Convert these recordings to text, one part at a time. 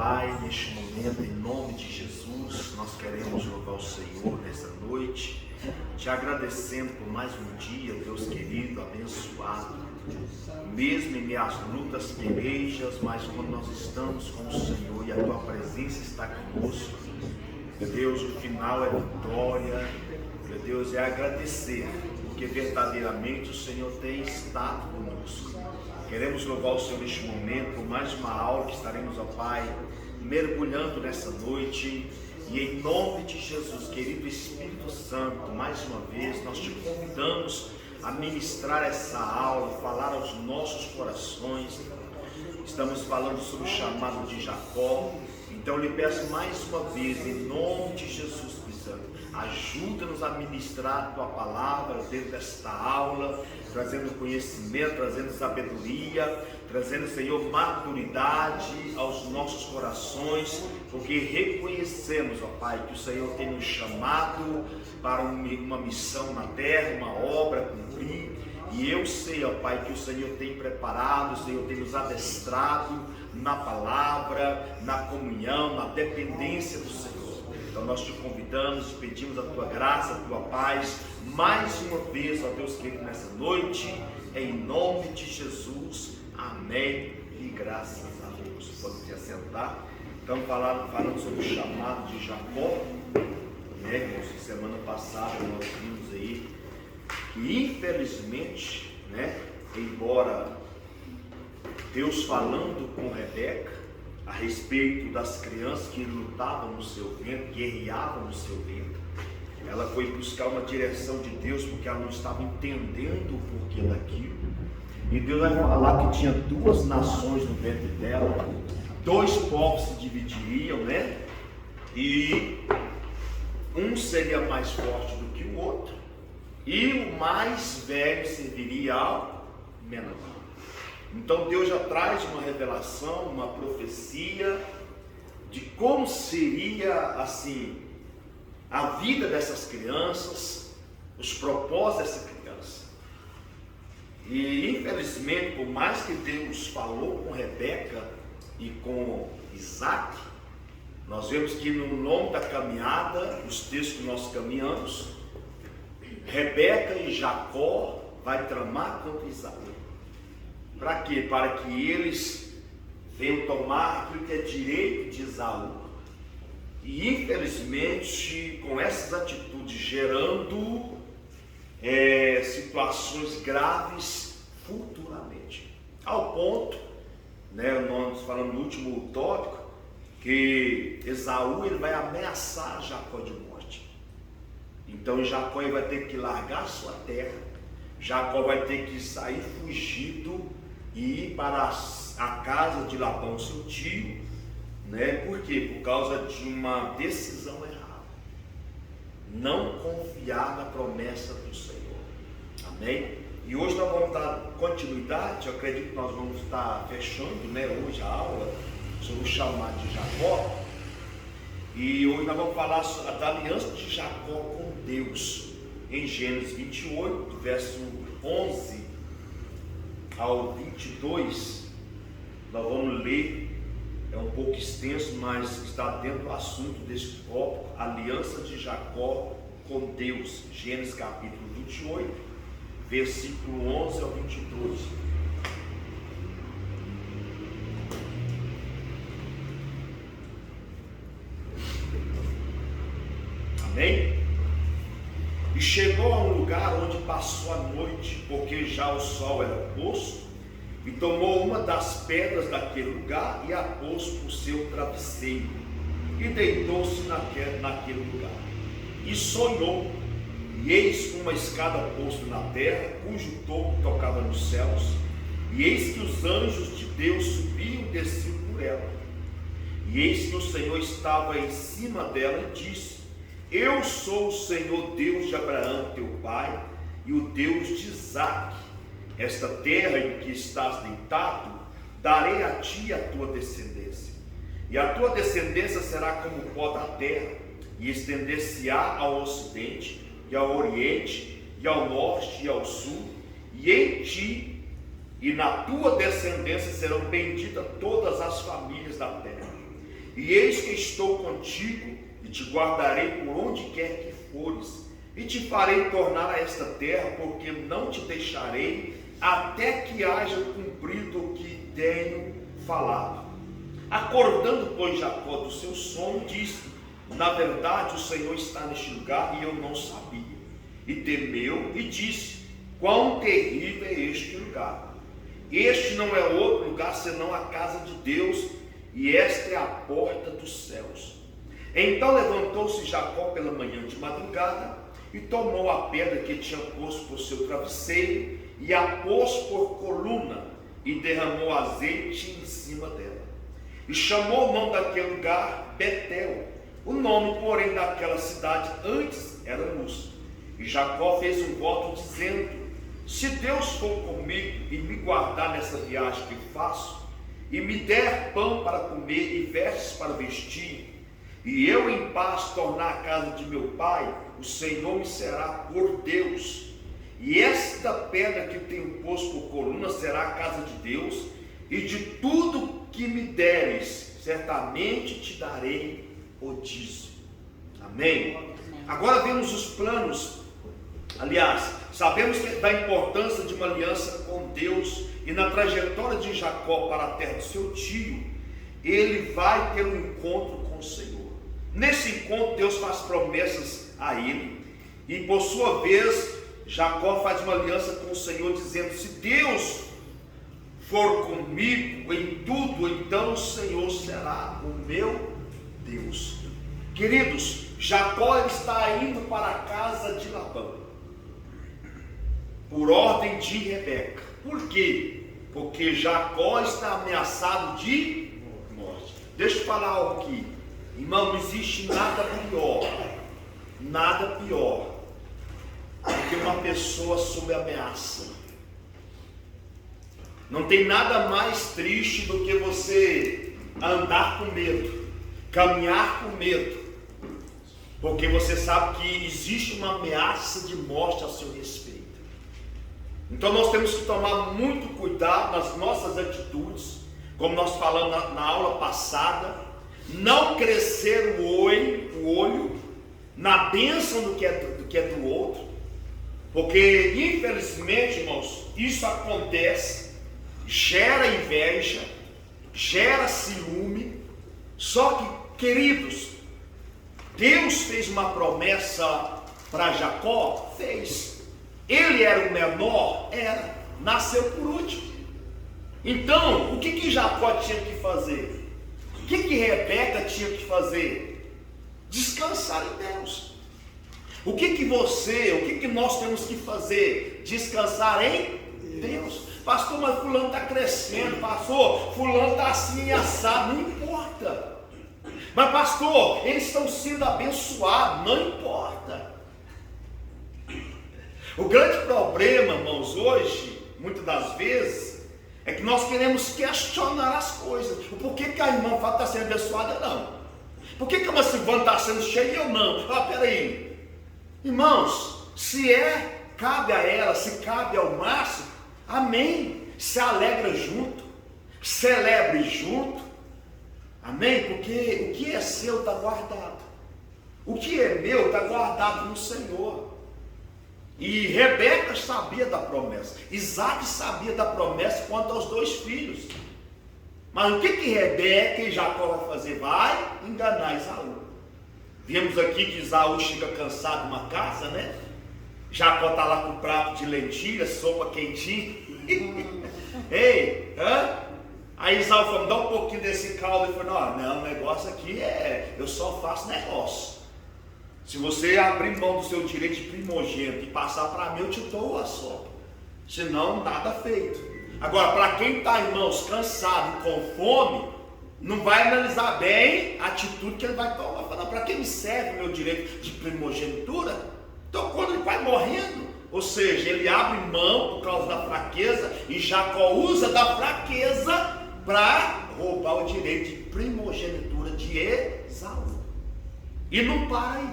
Pai, neste momento, em nome de Jesus, nós queremos louvar o Senhor nessa noite, te agradecendo por mais um dia, Deus querido, abençoado, mesmo em meio às lutas, pelejas, mas quando nós estamos com o Senhor e a Tua presença está conosco, Deus, o final é vitória, Deus, é agradecer, porque verdadeiramente o Senhor tem estado conosco. Queremos louvar o Senhor neste momento, por mais uma aula que estaremos, ó Pai, mergulhando nessa noite. E em nome de Jesus, querido Espírito Santo, mais uma vez nós te convidamos a ministrar essa aula, falar aos nossos corações. Estamos falando sobre o chamado de Jacó. Então eu lhe peço mais uma vez, em nome de Jesus Cristo, ajuda-nos a ministrar a Tua palavra dentro desta aula, trazendo conhecimento, trazendo sabedoria, trazendo, Senhor, maturidade aos nossos corações, porque reconhecemos, ó Pai, que o Senhor tem nos chamado para uma missão na terra, uma obra a cumprir, e eu sei, ó Pai, que o Senhor tem preparado, o Senhor tem nos adestrado na palavra, na comunhão, na dependência do Senhor. Então nós te convidamos e pedimos a Tua graça, a Tua paz, mais uma vez, ó Deus querido, nessa noite, em nome de Jesus, amém e graças a Deus. Pode se assentar. Então falando sobre o chamado de Jacó, né, irmãos? Semana passada nós vimos aí que infelizmente, né, embora Deus falando com Rebeca a respeito das crianças que lutavam no seu ventre, guerreavam no seu ventre, ela foi buscar uma direção de Deus porque ela não estava entendendo o porquê daquilo. E Deus vai falar que tinha duas nações no ventre dela, dois povos se dividiriam, né? E um seria mais forte do que o outro, e o mais velho serviria ao menor. Então Deus já traz uma revelação, uma profecia de como seria assim a vida dessas crianças, os propósitos dessa criança. E infelizmente, por mais que Deus falou com Rebeca e com Isaac, nós vemos que no longo da caminhada, os textos que nós caminhamos, Rebeca e Jacó vai tramar contra Isaac. Para quê? Para que eles venham tomar aquilo que é direito de Esaú. E infelizmente, com essas atitudes gerando situações graves futuramente. Ao ponto, né, nós falamos no último tópico, que Esaú ele vai ameaçar Jacó de morte. Então Jacó ele vai ter que largar sua terra, Jacó vai ter que sair fugido e ir para a casa de Labão, seu tio, né? Por quê? Por causa de uma decisão errada, não confiar na promessa do Senhor. Amém? E hoje nós vamos dar continuidade. Eu acredito que nós vamos estar fechando, né, hoje a aula sobre o chamado de Jacó. E hoje nós vamos falar da aliança de Jacó com Deus, em Gênesis 28, do verso 11 ao 22, nós vamos ler, é um pouco extenso, mas está dentro do assunto desse tópico, aliança de Jacó com Deus, Gênesis capítulo 28, versículo 11 ao 22. Amém? E chegou a um lugar onde passou a noite, porque já o sol era posto, e tomou uma das pedras daquele lugar e a pôs por seu travesseiro, e deitou-se naquele lugar, e sonhou, e eis uma escada posta na terra, cujo topo tocava nos céus, e eis que os anjos de Deus subiam e desciam por ela, e eis que o Senhor estava em cima dela e disse: Eu sou o Senhor Deus de Abraão teu pai e o Deus de Isaque. Esta terra em que estás deitado, darei a ti e a tua descendência. E a tua descendência será como o pó da terra, e estender-se-á ao ocidente, e ao oriente, e ao norte, e ao sul. E em ti e na tua descendência serão benditas todas as famílias da terra. e eis que estou contigo, e te guardarei por onde quer que fores, e te farei tornar a esta terra, porque não te deixarei, até que haja cumprido o que tenho falado. Acordando, pois, Jacó do seu sono, disse: na verdade, o Senhor está neste lugar, e eu não sabia. E temeu e disse: quão terrível é este lugar! Este não é outro lugar senão a casa de Deus, e esta é a porta dos céus. Então levantou-se Jacó pela manhã de madrugada, e tomou a pedra que tinha posto por seu travesseiro, e a pôs por coluna, e derramou azeite em cima dela. E chamou o nome daquele lugar Betel. O nome, porém, daquela cidade antes era Luz. E Jacó fez um voto dizendo: se Deus for comigo e me guardar nessa viagem que faço, e me der pão para comer e vestes para vestir, e eu em paz tornar a casa de meu pai, o Senhor me será por Deus. E esta pedra que tenho posto por coluna será a casa de Deus, e de tudo que me deres, certamente te darei o dízimo. Amém? Agora vemos os planos. Aliás, sabemos da importância de uma aliança com Deus, e na trajetória de Jacó para a terra do seu tio, ele vai ter um encontro com o Senhor. Nesse encontro, Deus faz promessas a ele, e por sua vez, Jacó faz uma aliança com o Senhor, dizendo: se Deus for comigo em tudo, então o Senhor será o meu Deus. Queridos, Jacó está indo para a casa de Labão, por ordem de Rebeca. Por quê? Porque Jacó está ameaçado de morte. Deixa eu falar algo aqui, irmão. Não existe nada pior do que uma pessoa sob ameaça. Não tem nada mais triste do que você andar com medo, caminhar com medo, porque você sabe que existe uma ameaça de morte a seu respeito. Então nós temos que tomar muito cuidado nas nossas atitudes, como nós falamos na aula passada, não crescer o olho na bênção do que é do outro, porque infelizmente, irmãos, isso acontece, gera inveja, gera ciúme. Só que, queridos, Deus fez uma promessa para Jacó? Fez. Ele era o menor? Era. Nasceu por último. Então, o que Jacó tinha que fazer? O que Rebeca tinha que fazer? Descansar em Deus. O que nós temos que fazer? Descansar em Deus. Pastor, mas fulano está crescendo. Pastor, fulano está assim e assado. Não importa. Mas pastor, eles estão sendo abençoados. Não importa. O grande problema, irmãos, hoje, muitas das vezes, é que nós queremos questionar as coisas. O porquê que a irmã Fábio está sendo abençoada? Não. Por que a irmã Silvana está sendo cheia e eu não? Peraí. Irmãos, cabe a ela, se cabe ao Márcio, amém. Se alegra junto, celebre junto, amém. Porque o que é seu está guardado, o que é meu está guardado no Senhor. E Rebeca sabia da promessa, Isaac sabia da promessa quanto aos 2 filhos. Mas o que Rebeca e Jacó vai fazer? Vai enganar Esaú. Vimos aqui que Esaú chega cansado numa casa, né? Jacó está lá com um prato de lentilha, sopa quentinha. Ei, Aí Esaú falou: dá um pouquinho desse caldo. Ele falou: não, o negócio aqui eu só faço negócio. Se você abrir mão do seu direito de primogênito e passar para mim, eu te dou a sopa. Senão, nada feito. Agora, para quem está, irmãos, cansado e com fome, não vai analisar bem a atitude que ele vai tomar. Fala: para que me serve o meu direito de primogenitura? Então, quando ele vai morrendo, ou seja, ele abre mão por causa da fraqueza, e Jacó usa da fraqueza para roubar o direito de primogenitura de Esaú. E não para aí.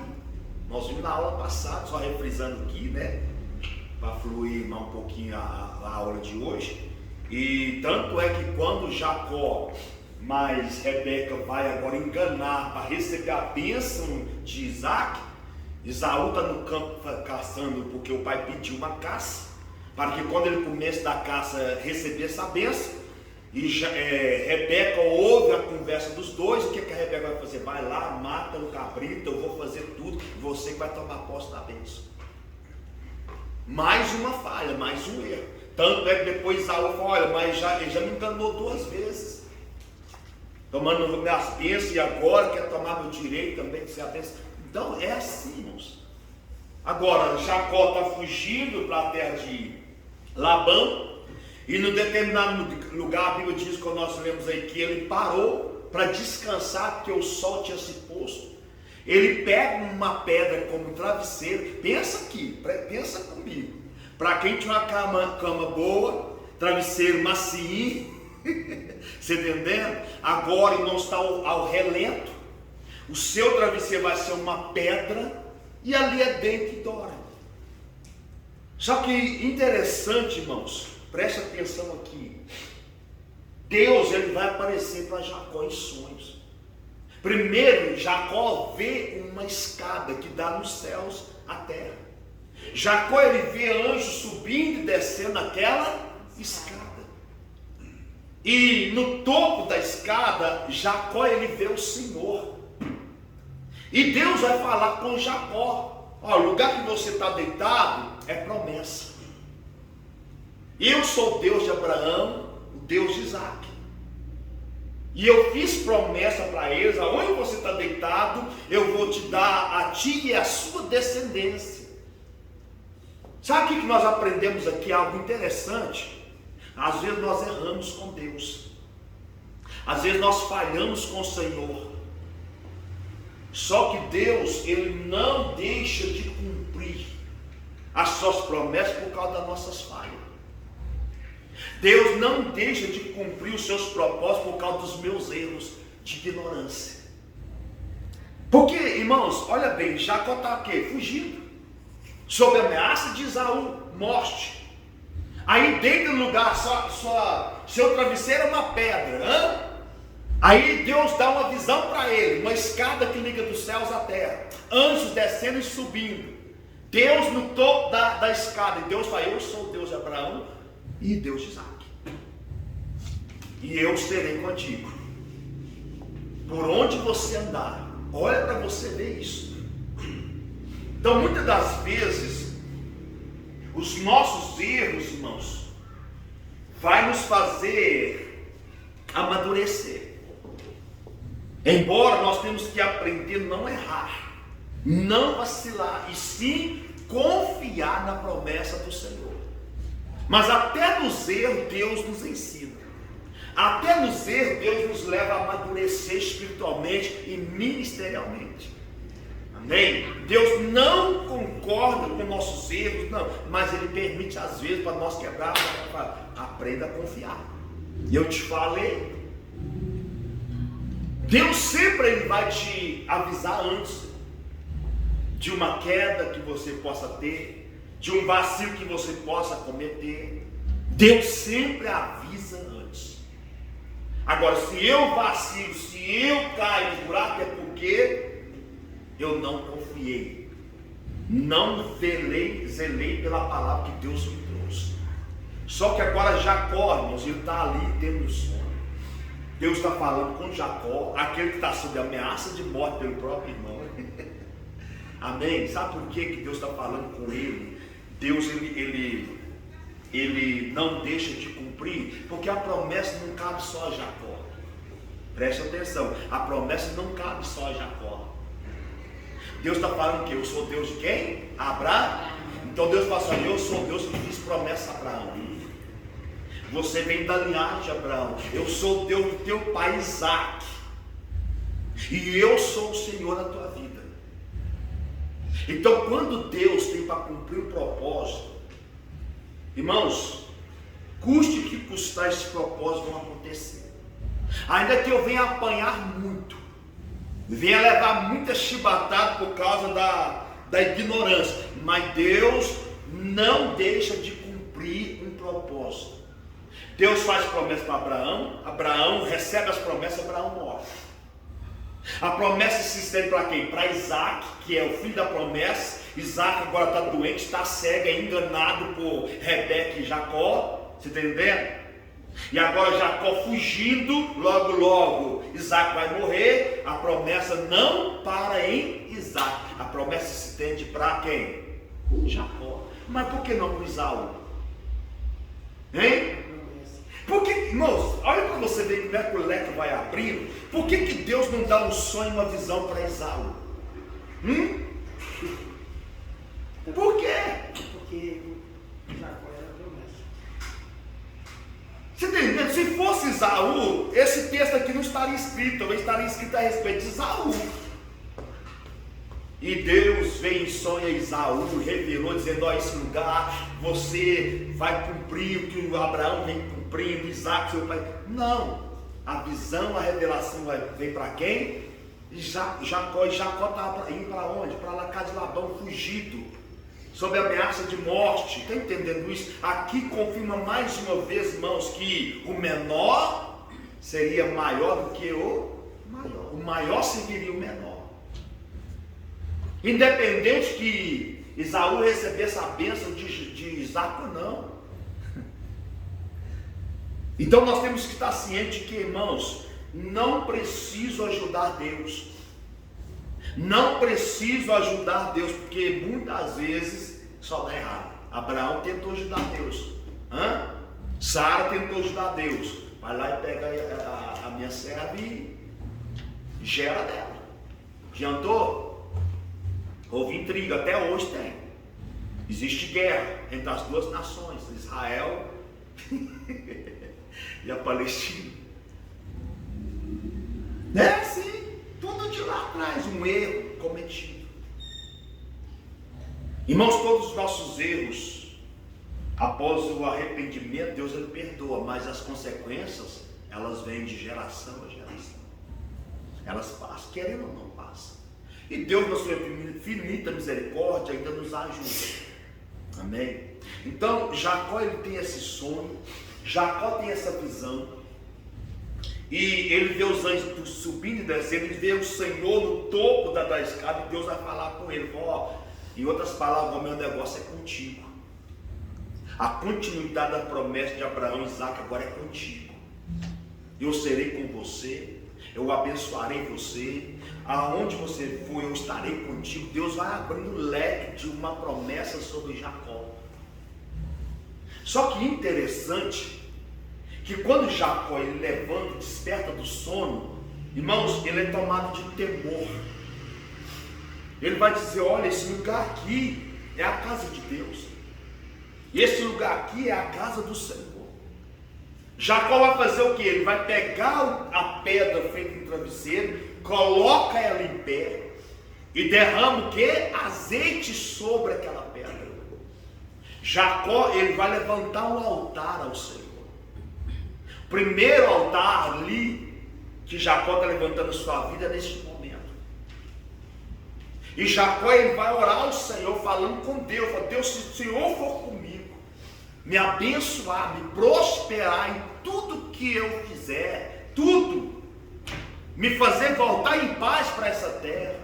Nós vimos na aula passada, só refrisando aqui, né, para fluir mais um pouquinho a aula de hoje. E tanto é que quando Jacó Mas Rebeca vai agora enganar para receber a bênção de Isaac. Esaú está no campo caçando porque o pai pediu uma caça, para que quando ele comece da caça receber essa bênção. E Rebeca ouve a conversa dos dois. O que a Rebeca vai fazer? Vai lá, mata o cabrito, eu vou fazer tudo, você que vai tomar posse da bênção. Mais uma falha, mais um erro. Tanto é que depois Esaú fala: olha, mas ele já me enganou 2 vezes, tomando minhas bênçãos, e agora quer tomar meu direito também de ser a bênção. Então é assim, irmãos. Agora Jacó está fugindo para a terra de Labão, e no determinado lugar a Bíblia diz, quando nós lemos aí, que ele parou para descansar, porque o sol tinha se posto. Ele pega uma pedra como travesseiro. Pensa aqui, pensa comigo. Para quem tinha uma cama boa, travesseiro macio, você entendendo? Agora, irmão, está ao relento. O seu travesseiro vai ser uma pedra, e ali é deita e dorme. Só que interessante, irmãos, preste atenção aqui. Deus, ele vai aparecer para Jacó em sonhos. Primeiro, Jacó vê uma escada que dá nos céus à terra. Jacó, ele vê anjos subindo e descendo aquela escada. E no topo da escada, Jacó, ele vê o Senhor. E Deus vai falar com Jacó: ó, o lugar que você está deitado é promessa. Eu sou o Deus de Abraão, o Deus de Isaac. E eu fiz promessa para eles: aonde você está deitado, eu vou te dar a ti e a sua descendência. Sabe o que nós aprendemos aqui? Algo interessante. Às vezes nós erramos com Deus. Às vezes nós falhamos com o Senhor. Só que Deus, ele não deixa de cumprir as suas promessas por causa das nossas falhas. Deus não deixa de cumprir os seus propósitos por causa dos meus erros de ignorância. Porque, irmãos, olha bem, Jacó está o quê? Fugindo, sob a ameaça de Esaú, morte. Aí dentro do lugar, seu travesseiro é uma pedra. Aí Deus dá uma visão para ele, uma escada que liga dos céus à terra, anjos descendo e subindo, Deus no topo da escada. E Deus fala: eu sou o Deus de Abraão e Deus de Isaac, e eu serei contigo por onde você andar. Olha para você ver isso. Então, muitas das vezes, os nossos erros, irmãos, vai nos fazer amadurecer. Embora nós temos que aprender a não errar, não vacilar, e sim confiar na promessa do Senhor. Mas até nos erros Deus nos ensina. Até nos erros Deus nos leva a amadurecer espiritualmente e ministerialmente. Amém? Deus não concorda com nossos erros, não, mas Ele permite às vezes para nós quebrar. Aprenda a confiar. E eu te falei, Deus sempre ele vai te avisar antes de uma queda que você possa ter, de um vacilo que você possa cometer. Deus sempre avisa antes. Agora, se eu vacilo, se eu caio no buraco, é porque eu não confiei, não zelei pela palavra que Deus me trouxe. Só que agora Jacó, irmãos, ele está ali tendo um sonho. Deus está falando com Jacó, aquele que está sob ameaça de morte pelo próprio irmão. Amém? Sabe por que Deus está falando com ele? Deus, ele não deixa de cumprir, porque a promessa não cabe só a Jacó. Preste atenção, a promessa não cabe só a Jacó. Deus está falando que eu sou Deus de quem? Abraão. Então Deus fala assim: eu sou Deus que fiz promessa a Abraão. Você vem da linhagem de Abraão. Eu sou o Deus do teu pai Isaac, e eu sou o Senhor da tua vida. Então, quando Deus tem para cumprir o propósito, irmãos, custe o que custar, esses propósitos vão acontecer. Ainda que eu venha apanhar muito, venha levar muita chibatada por causa da ignorância, mas Deus não deixa de cumprir um propósito. Deus faz promessa para Abraão, Abraão recebe as promessas, Abraão morre. A promessa se estende para quem? Para Isaac, que é o filho da promessa. Isaac agora está doente, está cego, é enganado por Rebeca e Jacó. Você está entendendo? E agora Jacó fugindo, logo Isaac vai morrer. A promessa não para em Isaac. A promessa se estende para quem? Jacó. Mas por que não para Isaú? Hein? Porque, irmãos, olha para você ver como é que o leque vai abrindo. Por que Deus não dá um sonho, uma visão para Isaú? Por quê? Porque Jacó era promessa. Você está entendendo? Se fosse Isaú, esse texto aqui não estaria escrito, também estaria escrito a respeito de Isaú. E Deus veio em sonho a Isaú, revelou, dizendo: ó, esse lugar você vai cumprir o que o Abraão vem cumprindo, Isaac, seu pai. Não, a visão, a revelação vem para quem? Jacó. E Jacó estava indo para onde? Para lá, casa de Labão, fugido, sob ameaça de morte. Está entendendo isso? Aqui confirma mais uma vez, irmãos, que o menor seria maior do que o maior. O maior seguiria o menor. Independente que Isaú recebesse a bênção de Isaac ou não. Então nós temos que estar cientes de que, irmãos, não preciso ajudar Deus. Não preciso ajudar Deus, porque muitas vezes só dá errado. Abraão tentou ajudar Deus. Sara tentou ajudar Deus. Vai lá e pega a minha serva e gera dela. Adiantou? Houve intriga, até hoje tem. Existe guerra entre as duas nações, Israel e a Palestina. É assim, tudo de lá atrás, um erro cometido. Irmãos, todos os nossos erros, após o arrependimento, Deus ele perdoa, mas as consequências, elas vêm de geração a geração. Elas passam, querendo ou não passam. E Deus, na sua infinita misericórdia, ainda nos ajuda. Amém? Então, Jacó ele tem esse sonho, Jacó tem essa visão, e ele vê os anjos subindo e descendo, ele vê o Senhor no topo da escada, e Deus vai falar com ele: ó, em outras palavras, o meu negócio é contigo. A continuidade da promessa de Abraão e Isaac agora é contigo. Eu serei com você, eu abençoarei você, aonde você for eu estarei contigo. Deus vai abrindo o leque de uma promessa sobre Jacó. Só que interessante, que quando Jacó ele levanta, desperta do sono, irmãos, ele é tomado de temor. Ele vai dizer: olha, esse lugar aqui é a casa de Deus, esse lugar aqui é a casa do Senhor. Jacó vai fazer o que? Ele vai pegar a pedra feita em travesseiro, coloca ela em pé e derrama o que? Azeite sobre aquela pedra. Jacó ele vai levantar um altar ao Senhor. Primeiro altar ali que Jacó está levantando a sua vida é neste momento. E Jacó ele vai orar ao Senhor, falando com Deus: fala, Deus, se o Senhor for comigo, me abençoar, me prosperar em tudo que eu fizer, tudo, me fazer voltar em paz para essa terra,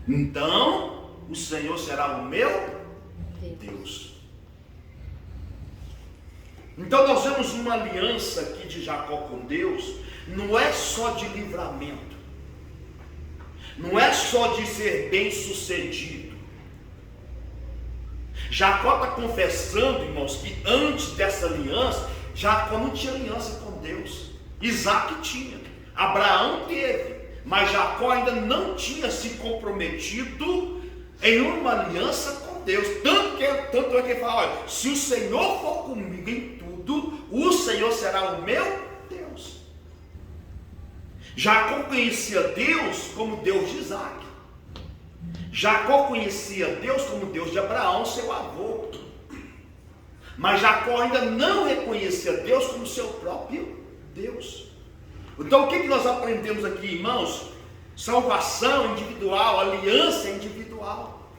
então o Senhor será o meu Deus. Então nós vemos uma aliança aqui de Jacó com Deus, não é só de livramento, não é só de ser bem sucedido. Jacó está confessando, irmãos, que antes dessa aliança, Jacó não tinha aliança com Deus. Isaac tinha, Abraão teve, mas Jacó ainda não tinha se comprometido em uma aliança com Deus. Tanto é que ele fala: olha, se o Senhor for comigo em tudo, o Senhor será o meu Deus. Jacó conhecia Deus como Deus de Isaac. Jacó conhecia Deus como Deus de Abraão, seu avô. Mas Jacó ainda não reconhecia Deus como seu próprio Deus. Então o que nós aprendemos aqui, irmãos? Salvação individual, aliança individual.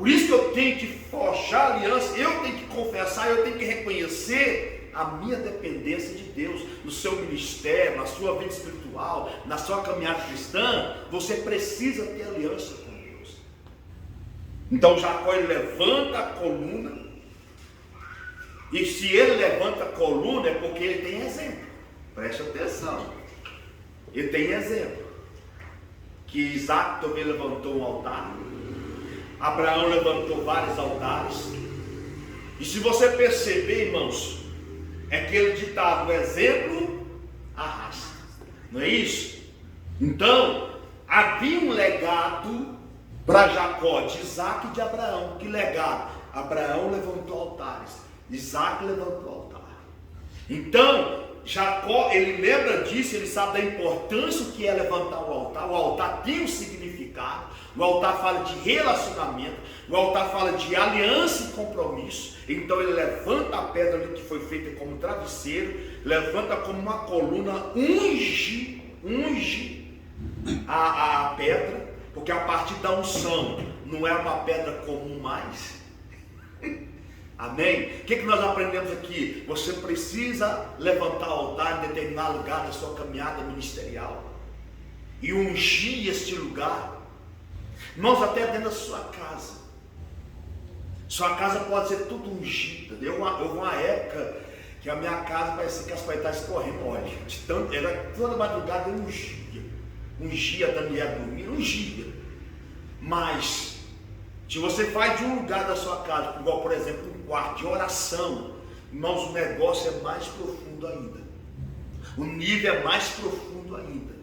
Por isso que eu tenho que forjar aliança, eu tenho que confessar, eu tenho que reconhecer a minha dependência de Deus, no seu ministério, na sua vida espiritual, na sua caminhada cristã. Você precisa ter aliança com Deus. Então Jacó, ele levanta a coluna, e se ele levanta a coluna é porque ele tem exemplo. Preste atenção, ele tem exemplo, que Isaac também levantou um altar, Abraão levantou vários altares. E se você perceber, irmãos, é aquele ditado: o exemplo arrasta, não é isso? Então, havia um legado para Jacó, de Isaac e de Abraão. Que legado? Abraão levantou altares, Isaac levantou altar. Então, Jacó, ele lembra disso, ele sabe da importância que é levantar o altar. O altar tem um significado, o altar fala de relacionamento, o altar fala de aliança e compromisso. Então ele levanta a pedra ali que foi feita como travesseiro, levanta como uma coluna, unge a pedra, porque a partir da unção não é uma pedra comum mais. Amém? O que nós aprendemos aqui? Você precisa levantar o altar em determinado lugar da sua caminhada ministerial e ungir este lugar. Irmãos, até dentro da sua casa. Sua casa pode ser tudo ungida. Houve uma época que a minha casa parecia que as paredes estavam escorrendo óleo. Era toda madrugada eu ungia a Daniela dormindo, ungia. Mas se você faz de um lugar da sua casa, igual por exemplo um quarto de oração, irmãos, o negócio é mais profundo ainda. O nível é mais profundo ainda.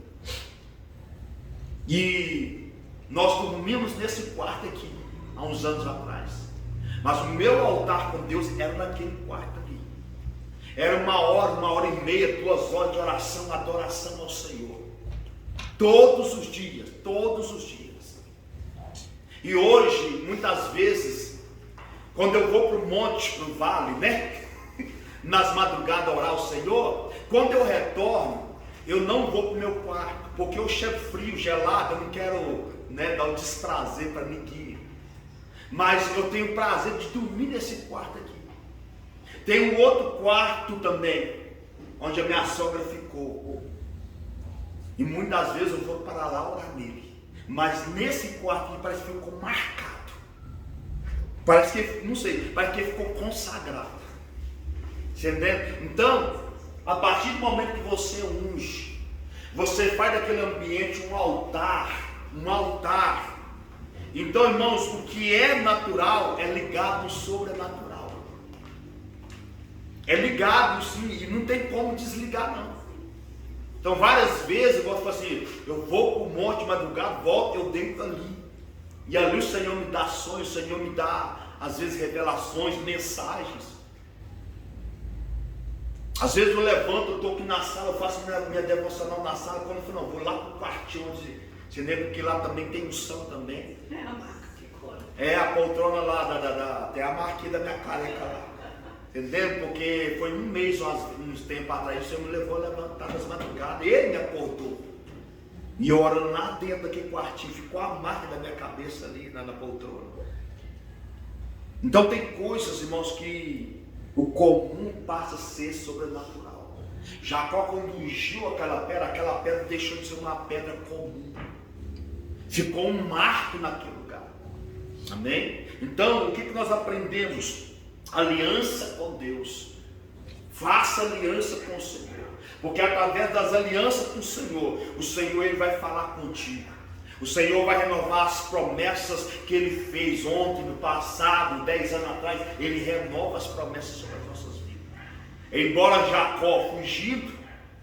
E nós dormimos nesse quarto aqui, há uns anos atrás. Mas o meu altar com Deus era naquele quarto ali. Era 1h30, 2 horas de oração, adoração ao Senhor. Todos os dias, todos os dias. E hoje, muitas vezes, quando eu vou para o monte, para o vale, né? Nas madrugadas orar ao Senhor, quando eu retorno, eu não vou para o meu quarto, porque eu chego frio, gelado, eu não quero, né, dar um desprazer para ninguém. Mas eu tenho prazer de dormir nesse quarto aqui. Tem um outro quarto também, onde a minha sogra ficou. E muitas vezes eu vou para lá orar nele. Mas nesse quarto ele parece que ficou marcado. Parece que, não sei, parece que ele ficou consagrado. Entendeu? Então, a partir do momento que você unge, você faz daquele ambiente um altar. Então, irmãos, o que é natural é ligado no sobrenatural. É ligado sim, e não tem como desligar não. Então várias vezes eu falo assim, eu vou para o monte de madrugada, volto, eu deito ali. E ali o Senhor me dá sonhos, o Senhor me dá, às vezes, revelações, mensagens. Às vezes eu levanto, eu estou aqui na sala, eu faço minha devocional na sala, quando eu falo, não, vou lá para o quartinho, você lembra que lá também tem unção também. É a marca que cola. É a poltrona lá, tem a marquinha da minha careca lá. Entendeu? Porque foi um mês, uns tempos atrás, o Senhor me levou a levantar nas madrugadas, ele me acordou. E eu orando lá dentro daquele quartinho, ficou a marca da minha cabeça ali na poltrona. Então tem coisas, irmãos, que o comum passa a ser sobrenatural. Jacó, quando ungiu aquela pedra deixou de ser uma pedra comum. Ficou um marco naquele lugar. Amém? Então, o que nós aprendemos? Aliança com Deus. Faça aliança com o Senhor. Porque através das alianças com o Senhor ele vai falar contigo. O Senhor vai renovar as promessas que Ele fez ontem, no passado, 10 anos atrás. Ele renova as promessas sobre as nossas vidas. Embora Jacó fugido,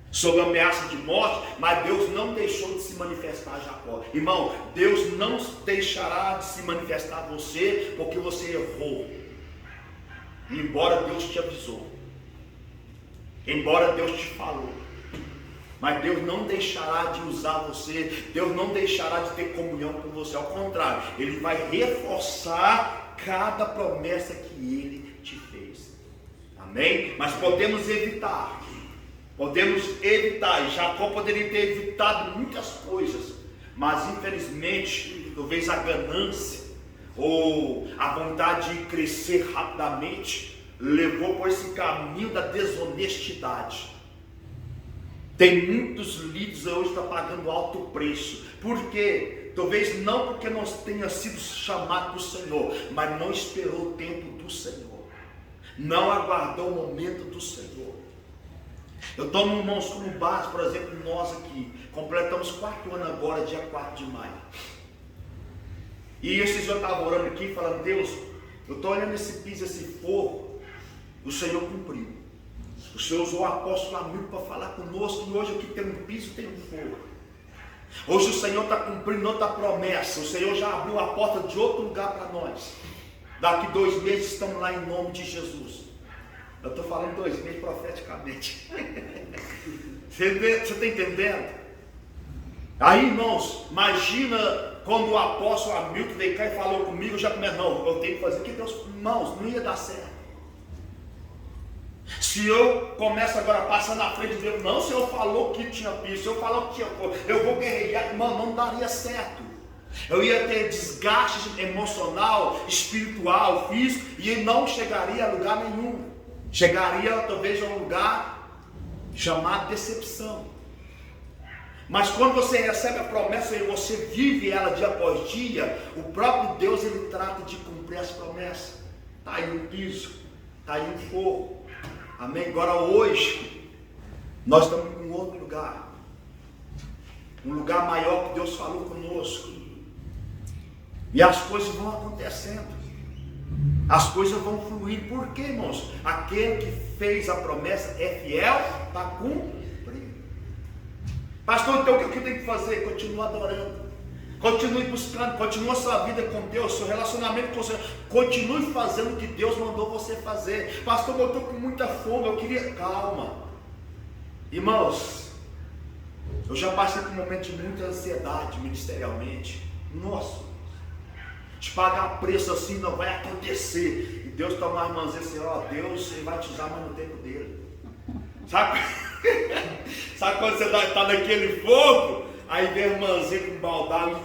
sob ameaça de morte, mas Deus não deixou de se manifestar a Jacó. Irmão, Deus não deixará de se manifestar a você, porque você errou. Embora Deus te avisou, embora Deus te falou, mas Deus não deixará de usar você, Deus não deixará de ter comunhão com você, ao contrário, Ele vai reforçar cada promessa que Ele te fez. Amém? Mas podemos evitar, e Jacó poderia ter evitado muitas coisas, mas infelizmente, talvez a ganância, ou a vontade de crescer rapidamente, levou por esse caminho da desonestidade. Tem muitos líderes hoje que estão pagando alto preço. Por quê? Talvez não porque não tenha sido chamado do Senhor, mas não esperou o tempo do Senhor, não aguardou o momento do Senhor. Eu tomo, irmãos, como base, por exemplo, nós aqui completamos 4 anos agora, dia 4 de maio. E esses dias eu estava orando aqui, falando: Deus, eu estou olhando esse piso, esse fogo, o Senhor cumpriu. O Senhor usou o apóstolo Hamilton para falar conosco, e hoje aqui tem um piso, tem um fogo. Hoje o Senhor está cumprindo outra promessa. O Senhor já abriu a porta de outro lugar para nós. Daqui 2 meses estamos lá em nome de Jesus. Eu estou falando 2 meses profeticamente. Você está entendendo? Aí, irmãos, imagina quando o apóstolo Hamilton veio cá e falou comigo, eu já comecei: não, eu tenho que fazer o que Deus... Irmãos, não ia dar certo. Se eu começo agora a passar na frente de Deus: não, o Senhor falou que tinha piso, o Senhor falou que tinha fogo, eu vou guerrear, irmão, não daria certo. Eu ia ter desgaste emocional, espiritual, físico, e não chegaria a lugar nenhum. Chegaria talvez a um lugar chamado decepção. Mas quando você recebe a promessa e você vive ela dia após dia, o próprio Deus, ele trata de cumprir as promessas. Está aí um piso, está aí um fogo. Amém? Agora hoje, nós estamos em um outro lugar. Um lugar maior que Deus falou conosco. E as coisas vão acontecendo. As coisas vão fluir. Por quê, irmãos? Aquele que fez a promessa é fiel para cumprir. Pastor, então o que eu tenho que fazer? Continua adorando. Continue buscando, continue a sua vida com Deus, seu relacionamento com o Senhor. Continue fazendo o que Deus mandou você fazer. Pastor, eu estou com muita fome, eu queria... Calma. Irmãos, eu já passei por um momento de muita ansiedade ministerialmente. Nossa, de pagar preço assim não vai acontecer. E Deus está uma irmãzinha assim: ó, Deus, ele vai te usar mais no tempo dele. Sabe? Sabe quando você está naquele fogo? Aí vem a irmãzinha com baldado.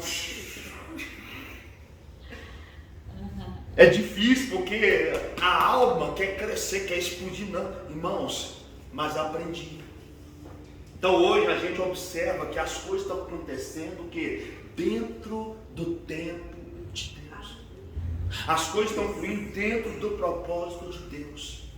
É difícil porque a alma quer crescer, quer explodir. Não, irmãos, mas aprendi. Então hoje a gente observa que as coisas estão acontecendo que dentro do tempo de Deus. As coisas estão fluindo dentro do propósito de Deus.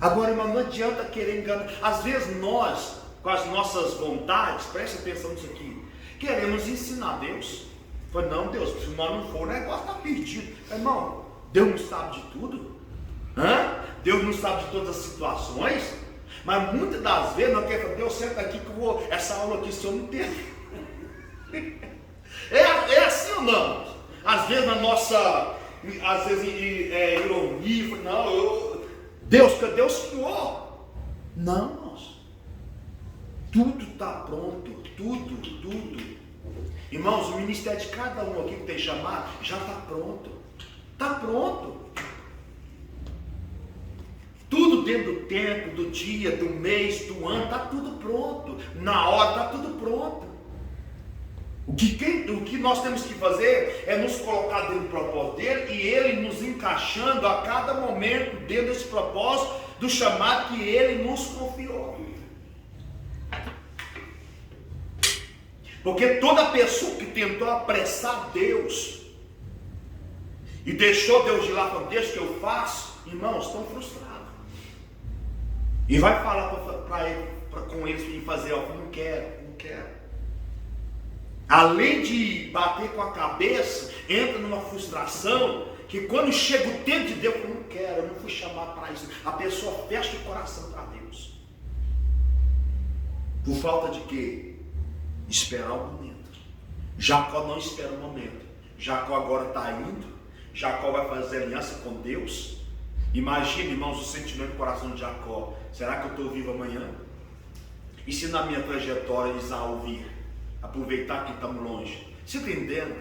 Agora, irmão, não adianta querer enganar. Às vezes nós, com as nossas vontades, preste atenção nisso aqui, queremos ensinar Deus. Falei: não, Deus, se nós não for, o negócio está perdido. Irmão, Deus não sabe de tudo? Deus não sabe de todas as situações? Mas muitas das vezes nós queremos: Deus, senta aqui que eu vou, essa aula aqui o Senhor não teve. É assim ou não? Às vezes na nossa, às vezes ironia, não, Deus, cadê o Senhor? Não, irmãos. Tudo está pronto, tudo. Irmãos, o ministério de cada um aqui que tem chamado já está pronto. Está pronto. Tudo dentro do tempo, do dia, do mês, do ano, está tudo pronto. Na hora está tudo pronto. O que nós temos que fazer é nos colocar dentro do propósito dele e ele nos encaixando a cada momento dentro desse propósito do chamado que ele nos confiou. Porque toda pessoa que tentou apressar Deus e deixou Deus de lá, deixa que eu faço, irmãos, estão frustrados. E vai falar com eles e fazer algo: não quero. Além de bater com a cabeça, entra numa frustração, que quando chega o tempo de Deus, eu não quero, eu não fui chamar para isso. A pessoa fecha o coração para Deus. Por falta de quê? Esperar o momento. Jacó não espera o momento. Jacó agora está indo. Jacó vai fazer aliança com Deus. Imagine, irmãos, o sentimento do coração de Jacó. Será que eu estou vivo amanhã? E se na minha trajetória Esaú vir? Aproveitar que estamos longe. Você está entendendo?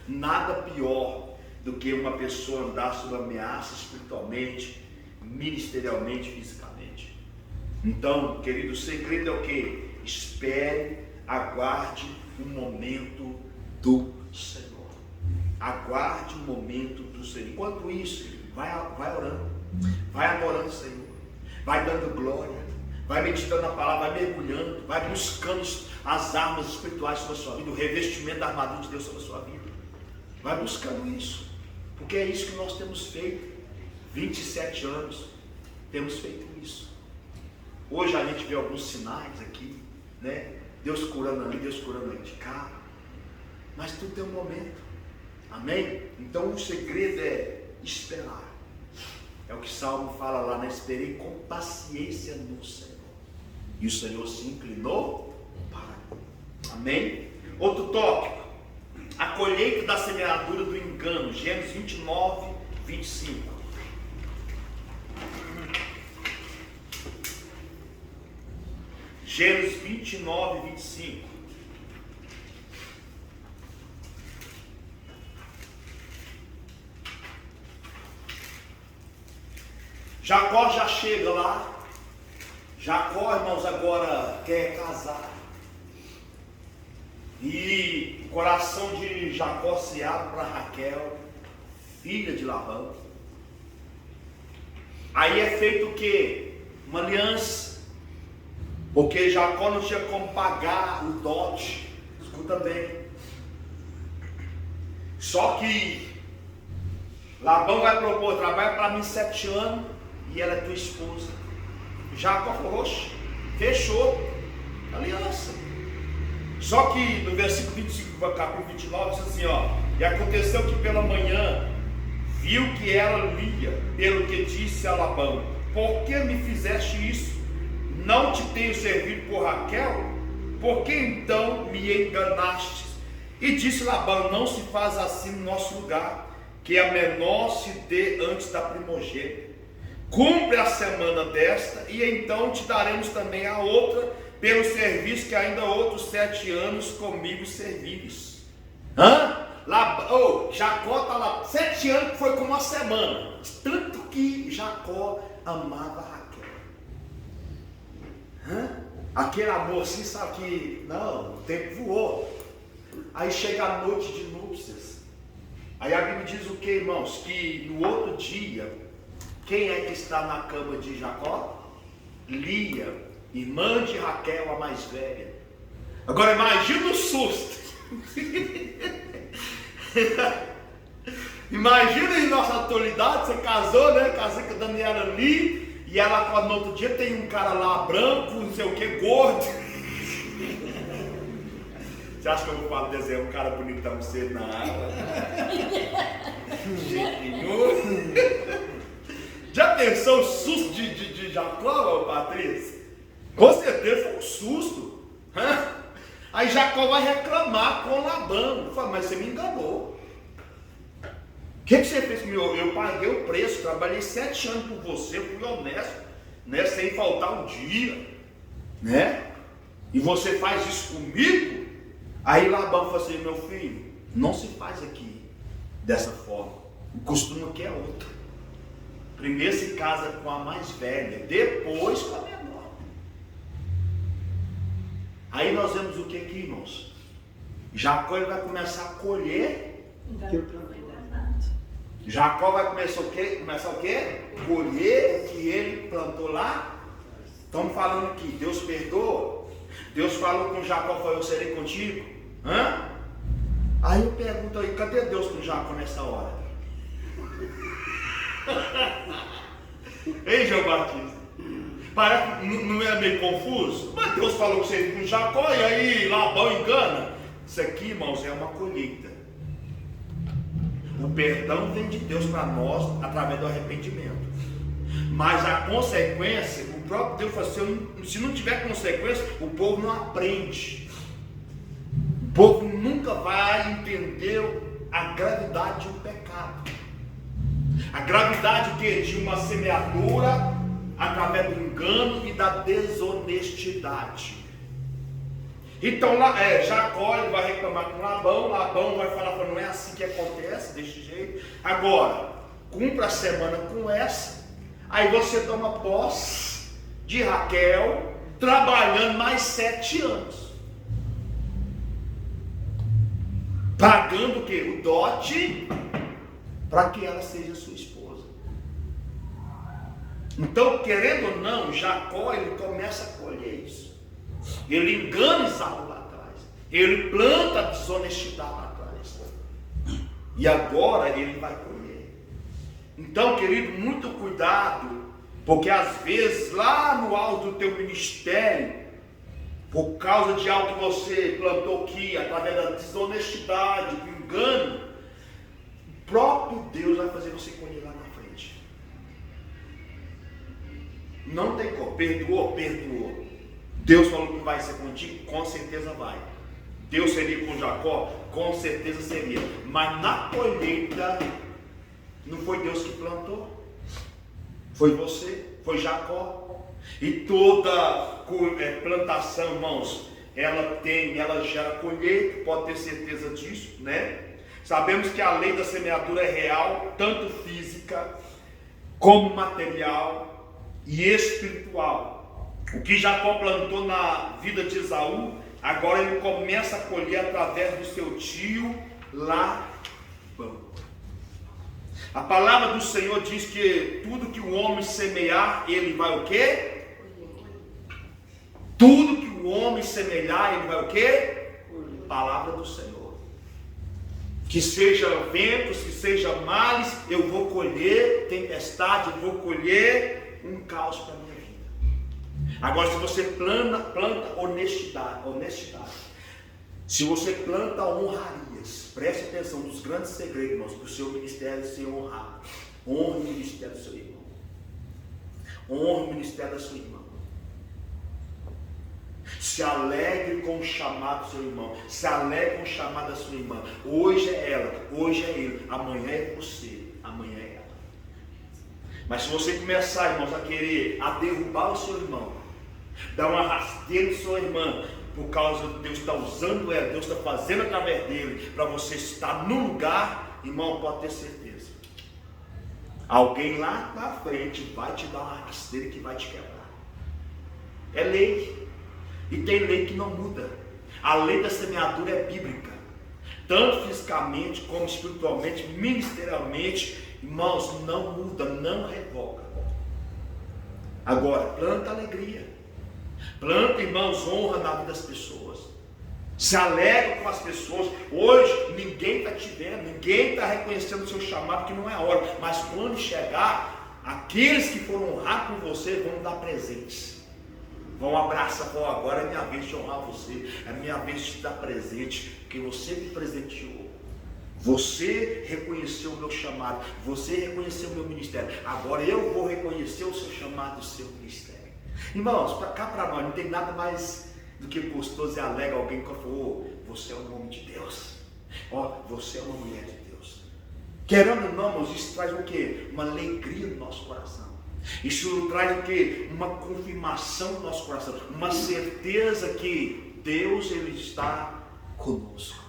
Nada pior do que uma pessoa andar sob ameaça espiritualmente, ministerialmente, fisicamente. Então, querido, o segredo é o quê? Espere, aguarde o momento do Senhor. Aguarde o momento do Senhor. Enquanto isso, vai orando, vai adorando o Senhor, vai dando glória, vai meditando na palavra, vai mergulhando, vai buscando as armas espirituais sobre a sua vida, o revestimento da armadura de Deus sobre a sua vida. Vai buscando isso, porque é isso que nós temos feito. 27 anos temos feito isso. Hoje a gente vê alguns sinais aqui, né? Deus curando ali, Deus curando ali de cá, mas tudo tem um momento. Amém? Então o segredo é esperar. É o que Salmo fala lá, né? Esperei com paciência no Senhor, e o Senhor se inclinou para mim. Amém? Outro tópico: a colheita da semeadura do engano. Gênesis 29, 25. Gênesis 29, 25. Jacó já chega lá. Jacó, irmãos, agora quer casar. E o coração de Jacó se abre para Raquel, filha de Labão. Aí é feito o quê? Uma aliança. Porque Jacó não tinha como pagar o dote. Escuta bem. Só que Labão vai propor: trabalha para mim 7 anos e ela é tua esposa. Jacó falou: oxe, fechou aliança. Só que no versículo 25, capítulo 29, diz assim, ó: e aconteceu que pela manhã viu que ela lia, pelo que disse a Labão: por que me fizeste isso? Não te tenho servido por Raquel? Por que então me enganaste? E disse Labão: não se faz assim no nosso lugar, que a menor se dê antes da primogênita. Cumpre a semana desta, e então te daremos também a outra, pelo serviço que ainda outros 7 anos comigo servires. Jacó está lá, 7 anos foi como uma semana. Tanto que Jacó amava Raquel. Aquele amor assim, sabe que, não, o tempo voou. Aí chega a noite de núpcias. Aí a Bíblia diz o que, irmãos? Que no outro dia, quem é que está na cama de Jacó? Lia, irmã de Raquel, a mais velha. Agora imagina o susto. Imagina em nossa atualidade, você casou, né? Casei com a Daniela ali, e ela no outro dia tem um cara lá branco, não sei o que, gordo. Você acha que eu vou falar desenhar um cara bonitão cedo na água? Já pensou o susto de Jacó, Patrícia? Com certeza foi um susto. Aí Jacó vai reclamar com Labão. Fala: mas você me enganou. O que você fez comigo? Eu paguei o preço, trabalhei 7 anos por você, fui honesto, né? Sem faltar um dia, né? E você faz isso comigo? Aí Labão falou assim: meu filho, não se faz aqui dessa forma. O costume aqui é outro. Primeiro se casa com a mais velha, depois com a menor. Aí nós vemos o que aqui, irmãos? Jacó ele vai começar a colher. Jacó vai começar o quê? Colher o que ele plantou lá. Estamos falando aqui, Deus perdoa. Deus falou com Jacó: falou: eu serei contigo. Aí eu pergunto aí, cadê Deus com Jacó nessa hora? Ei, João Batista, parece, não é meio confuso? Mas Deus falou que você com Jacó, e aí Labão engana. Isso aqui, irmãos, é uma colheita. O perdão vem de Deus para nós através do arrependimento, mas a consequência, o próprio Deus falou assim: se não tiver consequência, o povo não aprende. O povo nunca vai entender a gravidade de um pecado, a gravidade de uma semeadura através do engano e da desonestidade. Então Jacó ele vai reclamar com Labão. Labão vai falar: não é assim que acontece, desse jeito. Agora, cumpra a semana com essa, aí você toma posse de Raquel, trabalhando mais 7 anos. pagando o quê? O dote, para que ela seja sua esposa. Então, querendo ou não, Jacó, ele começa a colher isso. Ele engana Esaú lá atrás. Ele planta a desonestidade lá atrás. E agora ele vai colher. Então, querido, muito cuidado, porque às vezes lá no alto do teu ministério, por causa de algo que você plantou aqui, através da desonestidade, do engano, o próprio Deus vai fazer você colher lá na frente. Não tem como. Perdoou. Deus falou que vai ser contigo, com certeza vai. Deus seria com Jacó? Com certeza seria. Mas na colheita, não foi Deus que plantou? Foi você, foi Jacó. E toda plantação, irmãos, ela gera colheita, pode ter certeza disso, né? Sabemos que a lei da semeadura é real, tanto física, como material e espiritual. O que Jacó plantou na vida de Esaú, agora ele começa a colher através do seu tio Labão. A palavra do Senhor diz que tudo que o homem semear, ele vai o quê? Tudo que o homem semear, ele vai o quê? Palavra do Senhor. Que seja ventos, que seja males, eu vou colher tempestade, eu vou colher um caos para a minha vida. Agora, se você planta honestidade. Se você planta honrarias, preste atenção nos grandes segredos, irmãos, para o seu ministério ser honrado. Honre o ministério do seu irmão. Honre o ministério da sua irmã. Se alegre com o chamado do seu irmão. Se alegre com o chamado da sua irmã. Hoje é ela, hoje é ele. Amanhã é você, amanhã é ela. Mas se você começar, irmãos, a querer derrubar o seu irmão, dar uma rasteira na sua irmã, por causa de Deus está usando ela, Deus está fazendo através dele, para você estar no lugar, irmão, pode ter certeza. Alguém lá na frente vai te dar uma rasteira que vai te quebrar. É lei. E tem lei que não muda. A lei da semeadura é bíblica. Tanto fisicamente, como espiritualmente, ministerialmente, irmãos, não muda, não revoga. Agora, planta alegria. Planta, irmãos, honra na vida das pessoas. Se alegra com as pessoas. Hoje, ninguém está te vendo, ninguém está reconhecendo o seu chamado, que não é a hora. Mas quando chegar, aqueles que foram honrar por você vão dar presentes. Vão abraçar, agora é minha vez de honrar você, é minha vez de te dar presente, porque você me presenteou. Você reconheceu o meu chamado, você reconheceu o meu ministério. Agora eu vou reconhecer o seu chamado, o seu ministério. Irmãos, cá para nós, não tem nada mais do que gostoso e alegre alguém que falou: você é um homem de Deus, você é uma mulher de Deus. Querendo ou não, irmãos, isso traz o quê? Uma alegria no nosso coração. Isso traz o quê? Uma confirmação no nosso coração, uma certeza que Deus, ele está conosco.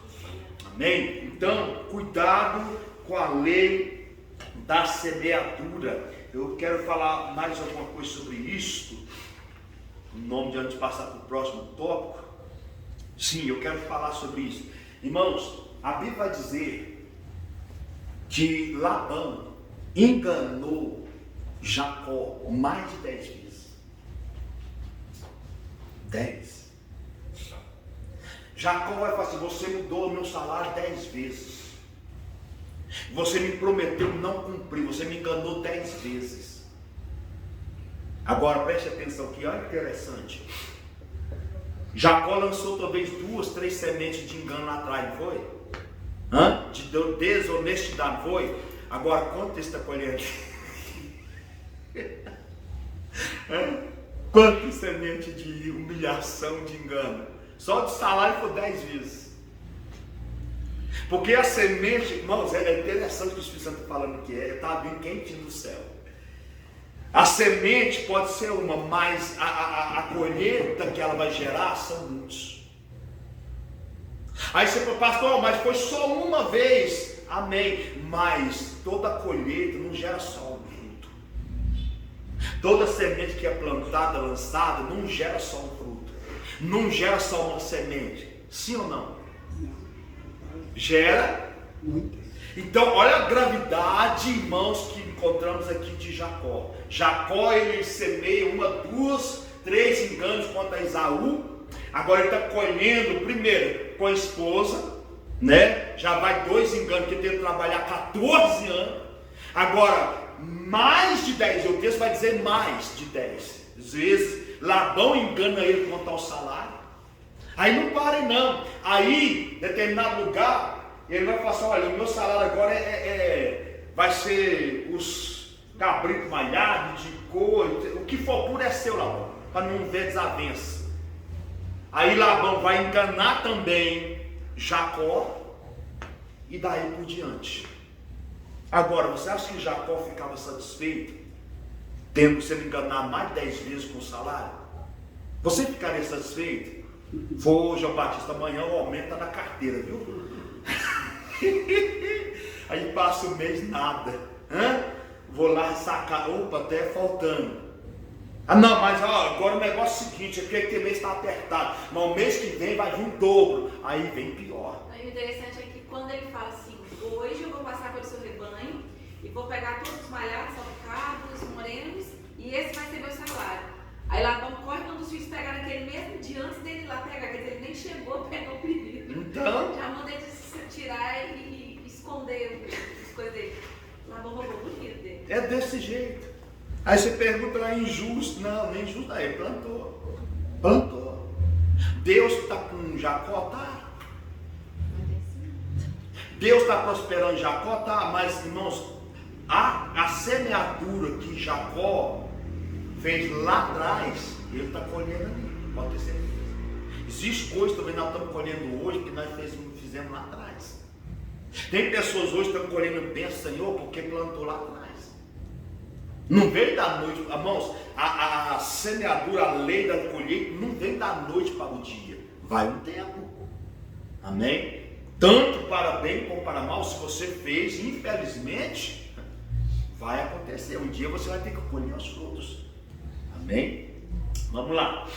Amém? Então, cuidado com a lei da semeadura. Eu quero falar mais alguma coisa sobre isso, em nome de antes de passar para o próximo tópico. Sim, eu quero falar sobre isso. Irmãos, a Bíblia vai dizer que Labão enganou Jacó mais de 10 vezes. 10. Jacó vai falar assim: você mudou o meu salário 10 vezes. Você me prometeu não cumprir. Você me enganou 10 vezes. Agora preste atenção aqui, olha que interessante. Jacó lançou talvez 2, 3 sementes de engano lá atrás, não foi? De desonestidade, não foi? Agora quanto você está colhendo? Quanto semente de humilhação, de engano? Só de salário por 10 vezes. Porque a semente, irmãos, é interessante o que o Espírito Santo está falando aqui. Está vindo quentinho do céu. A semente pode ser uma, mas a colheita que ela vai gerar são muitos. Aí você fala: pastor, mas foi só uma vez. Amém. Mas toda colheita não gera só um fruto. Toda semente que é plantada, lançada, não gera só um fruto. Não gera só uma semente. Sim ou não? Gera. Muitas. Então, olha a gravidade, irmãos, que encontramos aqui de Jacó. Jacó, ele semeia 1, 2, 3 enganos contra Esaú. Agora ele está colhendo, primeiro, com a esposa, né? Já vai 2 enganos, que ele tem que trabalhar 14 anos. Agora, mais de 10, o texto vai dizer mais de 10 vezes. Labão engana ele quanto ao salário. Aí não parem não. Aí, em determinado lugar, ele vai falar assim: olha, o meu salário agora vai ser os cabritos malhados, de cor, o que for puro é seu, Labão, para não ver desavença. Aí Labão vai enganar também Jacó, e daí por diante. Agora, você acha que Jacó ficava satisfeito, tendo sendo enganado mais de 10 vezes com o salário? Você ficaria satisfeito? Foi, João Batista, amanhã o aumento está na carteira, viu? Aí passa o mês, nada. Vou lá sacar, opa, até faltando. Ah não, mas agora o negócio é o seguinte, aquele mês está apertado, mas o mês que vem vai vir um dobro. Aí vem pior. Aí o interessante é que quando ele fala assim: hoje eu vou passar pelo seu rebanho e vou pegar todos os malhados, salpicados, morenos, e esse vai ser meu salário. Aí Labão corre quando os filhos pegaram aquele mesmo dia antes dele ir lá pegar, quer dizer, ele nem chegou, pegou o primeiro. Então, já manda ele tirar e esconder as coisas dele. Labão roubou bonito dele. é desse jeito. Aí você pergunta, é injusto? Não, nem injusto, aí plantou. Deus está com Jacó, tá? Deus está prosperando Jacó, tá? Mas, irmãos, a semeadura que Jacó fez lá atrás, ele está colhendo ali, pode ter certeza. Existe coisa também que nós estamos colhendo hoje que nós fizemos lá atrás. Tem pessoas hoje que estão colhendo bênção, Senhor, porque plantou lá atrás. Não veio da noite, irmãos, a semeadura, a lei da colheita, não vem da noite para o dia, vai um tempo. Amém? Tanto para bem como para mal, se você fez, infelizmente, vai acontecer. Um dia você vai ter que colher os frutos. Amém? Vamos lá.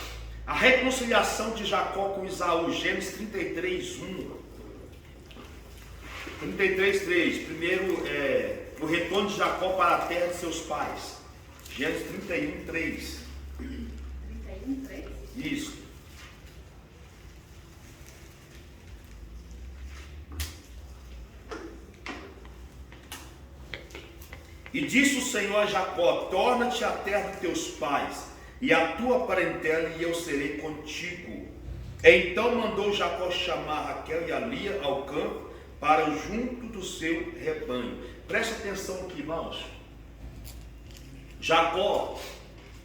A reconciliação de Jacó com Esaú, Gênesis 33, 1. 33, 3. Primeiro o retorno de Jacó para a terra de seus pais. Gênesis 31, 3. 31, 3? Isso. E disse o Senhor a Jacó: torna-te à terra de teus pais, e a tua parentela, e eu serei contigo. Então mandou Jacó chamar Raquel e a Lia ao campo, para junto do seu rebanho. Preste atenção aqui, irmãos. Jacó,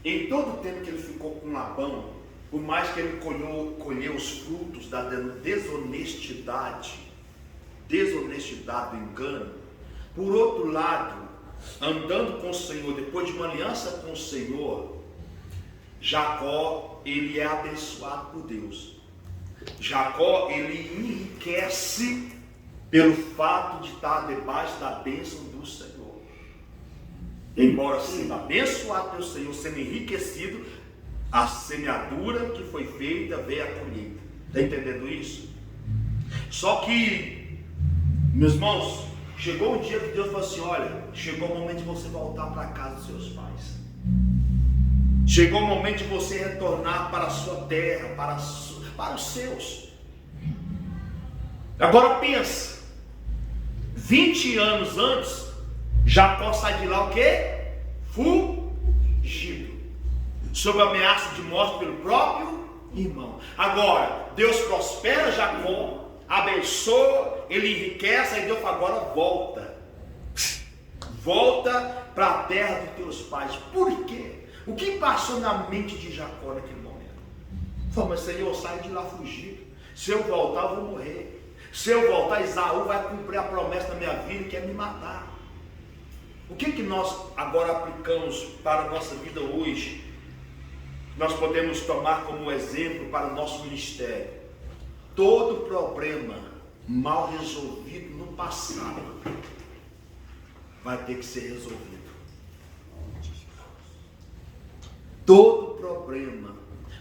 em todo o tempo que ele ficou com Labão, por mais que ele colheu os frutos da desonestidade do engano, por outro lado, andando com o Senhor, depois de uma aliança com o Senhor, Jacó, ele é abençoado por Deus. Jacó, ele enriquece pelo fato de estar debaixo da bênção do Senhor. Embora sendo abençoado pelo Senhor, sendo enriquecido, a semeadura que foi feita veio a colheita. Está entendendo isso? Só que, meus irmãos, chegou um dia que Deus falou assim: olha, chegou o momento de você voltar para a casa dos seus pais. Chegou o momento de você retornar para a sua terra, para os seus. Agora pensa, 20 anos antes, Jacó sai de lá o quê? Fugido, sob ameaça de morte pelo próprio irmão. Agora, Deus prospera Jacó, abençoa, ele enriquece, aí Deus fala: agora volta para a terra dos teus pais. Por quê? O que passou na mente de Jacó naquele momento? Falou: mas Senhor, eu saio de lá fugido, se eu voltar eu vou morrer. Se eu voltar, Esaú vai cumprir a promessa da minha vida, que é me matar. O que nós agora aplicamos para a nossa vida hoje? Nós podemos tomar como exemplo para o nosso ministério. Todo problema mal resolvido no passado vai ter que ser resolvido. Todo problema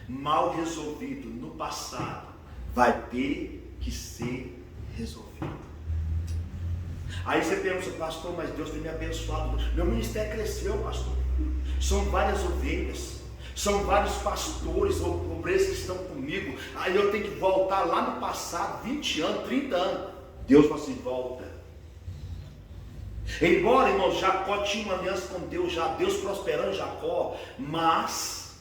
mal resolvido no passado vai ter que ser resolver. Aí você pensa, pastor, mas Deus tem me abençoado. Meu ministério cresceu, pastor. São várias ovelhas, são vários pastores, obreiros que estão comigo. Aí eu tenho que voltar lá no passado, 20 anos, 30 anos. Deus fala assim, volta. Embora, irmão, Jacó tinha uma aliança com Deus, já Deus prosperando Jacó, mas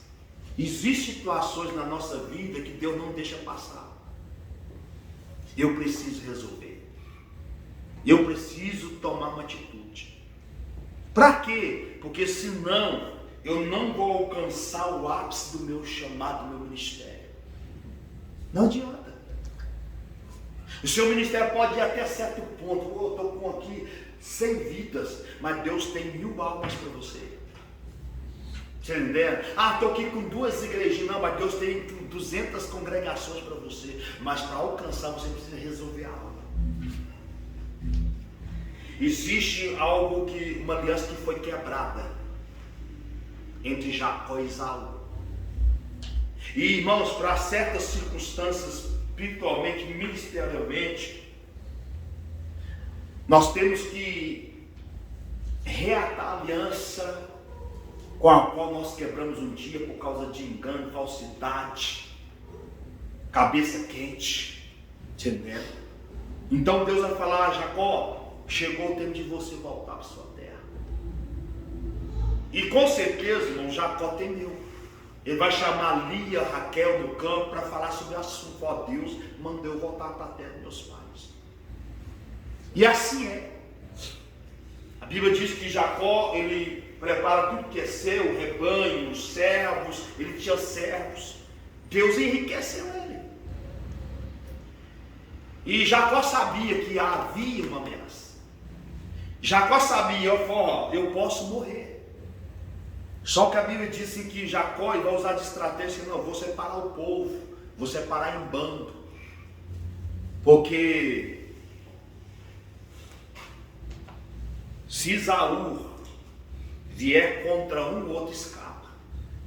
existem situações na nossa vida que Deus não deixa passar. Eu preciso resolver. Eu preciso tomar uma atitude. Para quê? Porque senão eu não vou alcançar o ápice do meu chamado, do meu ministério. Não adianta. O seu ministério pode ir até certo ponto. Eu estou com aqui 100 vidas, mas Deus tem 1000 almas para você. Você entende? Estou aqui com 2 igrejinhas. Não, mas Deus tem 200 congregações para você. Mas para alcançar você precisa resolver algo. Existe algo uma aliança que foi quebrada entre Jacó e Esaú. E irmãos, para certas circunstâncias, espiritualmente, ministerialmente, nós temos que reatar a aliança com a qual nós quebramos um dia por causa de engano, falsidade, cabeça quente, entendeu? Então Deus vai falar, Jacó, chegou o tempo de você voltar para sua terra. E com certeza, irmão, Jacó temeu. Ele vai chamar Lia, Raquel no campo para falar sobre o assunto. Ó, Deus mandou eu voltar para a terra dos meus pais. E assim é. A Bíblia diz que Jacó, ele prepara tudo que é seu, o rebanho, os servos, ele tinha servos. Deus enriqueceu ele. E Jacó sabia que havia uma ameaça. Jacó sabia, ó, eu posso morrer. Só que a Bíblia diz assim, que Jacó vai usar de estratégia, não, vou separar o povo, vou separar em bando. Porque se Esaú vier contra um, o outro escapa.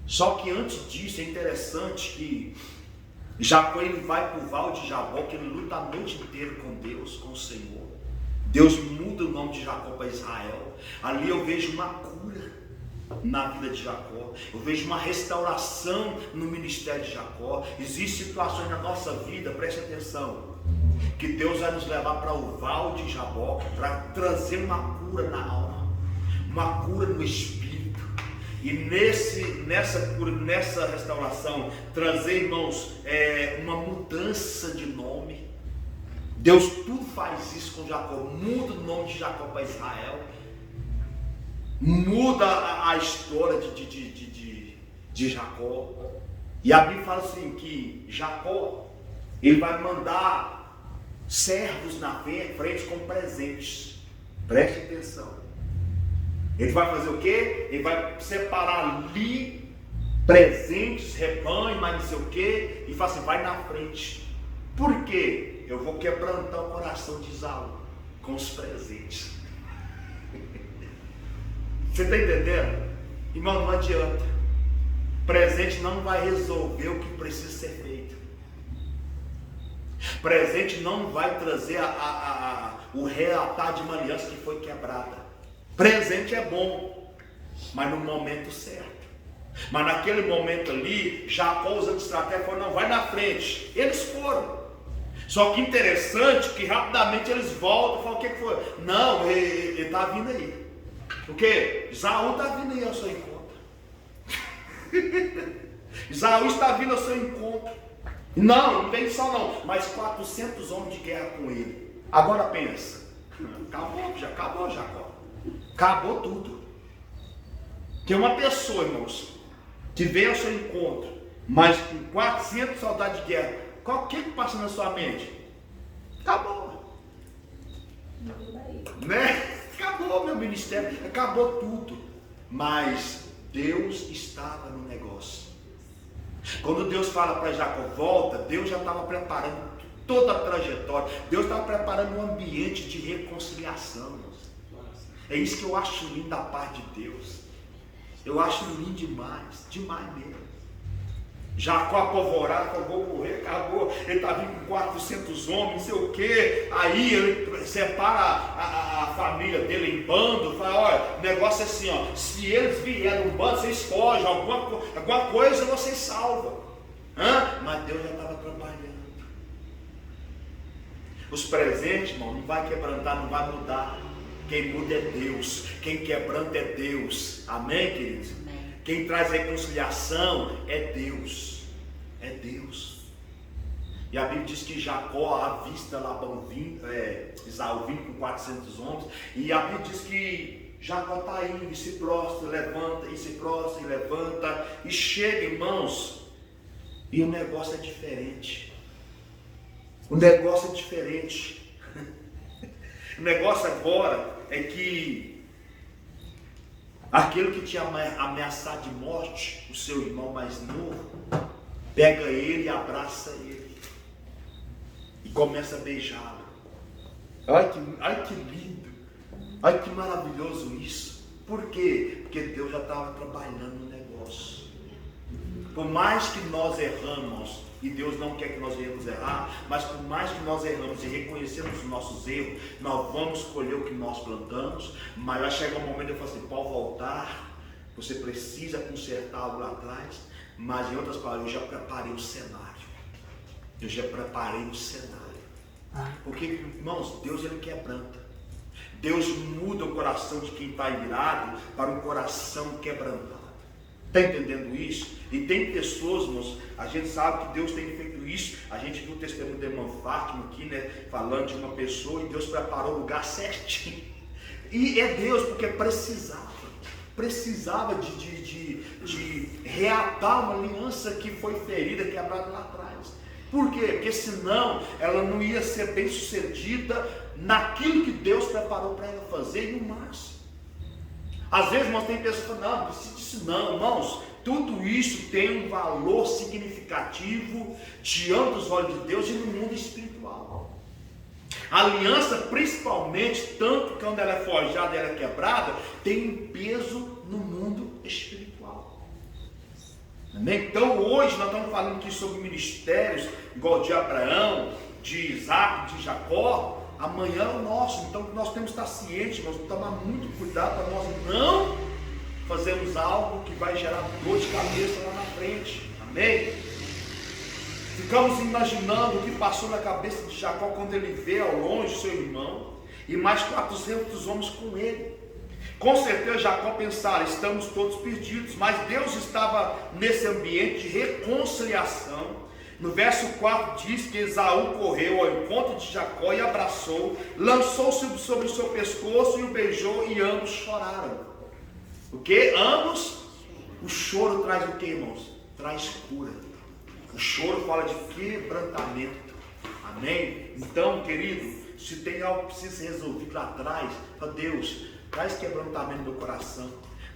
Só que antes disso é interessante que Jacó ele vai para o Val de Jabó, que ele luta a noite inteira com Deus, com o Senhor. Deus muda o nome de Jacó para Israel. Ali eu vejo uma cura na vida de Jacó. Eu vejo uma restauração no ministério de Jacó. Existem situações na nossa vida, preste atenção, que Deus vai nos levar para o Val de Jabó, para trazer uma cura na alma, uma cura no espírito. E nessa cura, nessa restauração, trazer, irmãos, uma mudança de nome. Deus tudo faz isso com Jacó. Muda o nome de Jacó para Israel. Muda a história de Jacó. E a Bíblia fala assim que Jacó, ele vai mandar servos na frente com presentes. Preste atenção. Ele vai fazer o quê? Ele vai separar ali presentes, rebanho, mas não sei o quê, e fala assim, vai na frente. Por quê? Eu vou quebrantar o coração de Esaú com os presentes. Você está entendendo? Irmão, não adianta. Presente não vai resolver o que precisa ser feito. Presente não vai trazer o reatar de uma aliança que foi quebrada. Presente é bom, mas no momento certo. Mas naquele momento ali, Jacó usando estratégia, falou, não, vai na frente. Eles foram. Só que interessante que rapidamente eles voltam e falam, o que foi? Não, ele está vindo aí. O que? Esaú está vindo aí ao seu encontro. Esaú está vindo ao seu encontro. Não vem só não, mas 400 homens de guerra com ele. Agora pensa, acabou Jacó. Acabou tudo. Tem uma pessoa, irmãos, que vem ao seu encontro, mas com 400 soldados de guerra. O que passa na sua mente? Acabou. Né? Acabou meu ministério, acabou tudo. Mas Deus estava no negócio. Quando Deus fala para Jacó, volta, Deus já estava preparando toda a trajetória. Deus estava preparando um ambiente de reconciliação. É isso que eu acho lindo da parte de Deus. Eu acho lindo demais, demais mesmo. Jacó apavorado, falou, vou morrer, acabou. Ele está vindo com 400 homens, não sei o quê. Aí ele separa a família dele em bando. Fala, olha, o negócio é assim, ó, se eles vierem num bando, vocês fogem, alguma coisa vocês salvam. Mas Deus já estava trabalhando. Os presentes, irmão, não vai quebrantar, não vai mudar. Quem muda é Deus, quem quebranta é Deus. Amém, queridos? Amém. Quem traz reconciliação é Deus. É Deus. E a Bíblia diz que Jacó avista Labão vindo, Esaú vindo com 400 homens. E a Bíblia diz que Jacó está indo e se prostra, levanta, e se prostra e levanta. E chega, irmãos, e o negócio é diferente. O negócio é diferente. O negócio agora é que aquele que tinha ameaçado de morte, o seu irmão mais novo, pega ele e abraça ele e começa a beijá-lo. Ai que lindo, ai que maravilhoso isso. Por quê? Porque Deus já estava trabalhando no negócio. Por mais que nós erramos, e Deus não quer que nós venhamos errar, mas por mais que nós erramos e reconhecemos os nossos erros, nós vamos colher o que nós plantamos. Mas vai chegar um momento que eu falo assim, pode voltar, você precisa consertar algo lá atrás. Mas em outras palavras, eu já preparei o cenário. Eu já preparei o cenário. Porque, irmãos, Deus ele quebranta. Deus muda o coração de quem está irado para um coração quebrantado. Está entendendo isso? E tem pessoas, irmãos, a gente sabe que Deus tem feito isso. A gente viu o testemunho da irmã Fátima aqui, né? Falando de uma pessoa e Deus preparou o lugar certinho. E é Deus, porque precisava de reatar uma aliança que foi ferida, quebrada lá atrás. Por quê? Porque senão ela não ia ser bem sucedida naquilo que Deus preparou para ela fazer e no máximo. Às vezes, irmãos, tem pessoas que falam, não precisa disso não, irmãos. Tudo isso tem um valor significativo diante dos olhos de Deus e no mundo espiritual. A aliança, principalmente, tanto quando ela é forjada e ela é quebrada, tem um peso no mundo espiritual. Amém? Então, hoje nós estamos falando aqui sobre ministérios, igual de Abraão, de Isaac, de Jacó. Amanhã é o nosso, então nós temos que estar cientes, nós temos que tomar muito cuidado para nós não fazermos algo que vai gerar dor de cabeça lá na frente. Amém? Ficamos imaginando o que passou na cabeça de Jacó quando ele vê ao longe seu irmão e mais 400 homens com ele. Com certeza Jacó pensara, estamos todos perdidos, mas Deus estava nesse ambiente de reconciliação. No verso 4 diz que Esaú correu ao encontro de Jacó e abraçou, lançou-se sobre o seu pescoço e o beijou e ambos choraram. O que? Ambos? O choro traz o que, irmãos? Traz cura. O choro fala de quebrantamento. Amém? Então, querido, se tem algo que precisa ser resolvido lá atrás, fala, Deus, traz quebrantamento no meu coração.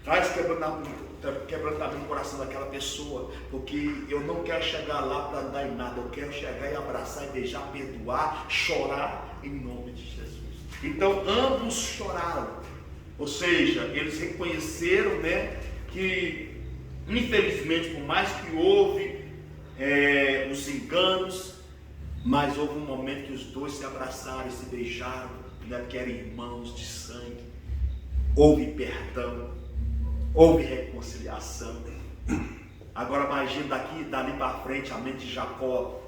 Traz quebrantamento no coração daquela pessoa, porque eu não quero chegar lá para dar em nada, eu quero chegar e abraçar e beijar, perdoar, chorar em nome de Jesus. Então ambos choraram, ou seja, eles reconheceram, né, que infelizmente, por mais que houve os enganos, mas houve um momento que os dois se abraçaram e se beijaram, né, que eram irmãos de sangue. Houve perdão. Houve reconciliação. Agora imagina dali para frente a mente de Jacó,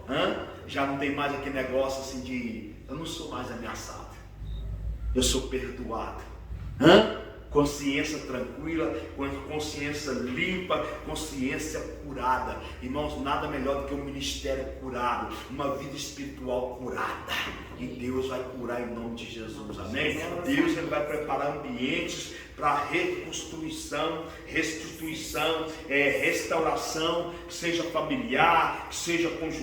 já não tem mais aquele negócio assim de, eu não sou mais ameaçado, eu sou perdoado, consciência tranquila, consciência limpa, consciência curada. Irmãos, nada melhor do que um ministério curado, uma vida espiritual curada. E Deus vai curar em nome de Jesus, amém? Deus ele vai preparar ambientes para reconstrução, restituição, restauração, que seja familiar, que seja conjugal.